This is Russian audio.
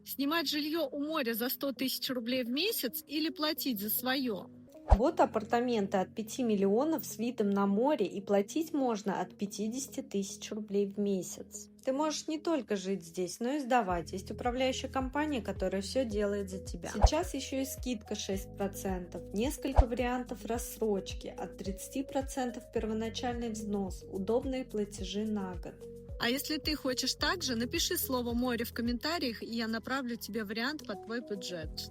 Снимать жилье у моря за 100 тысяч рублей в месяц или платить за свое? Вот апартаменты от 5 миллионов с видом на море, и платить можно от 50 000 рублей в месяц. Ты можешь не только жить здесь, но и сдавать. Есть управляющая компания, которая все делает за тебя. Сейчас еще и скидка 6%, несколько вариантов рассрочки, от 30% первоначальный взнос, удобные платежи на год. А если ты хочешь так же, напиши слово «море» в комментариях, и я направлю тебе вариант под твой бюджет.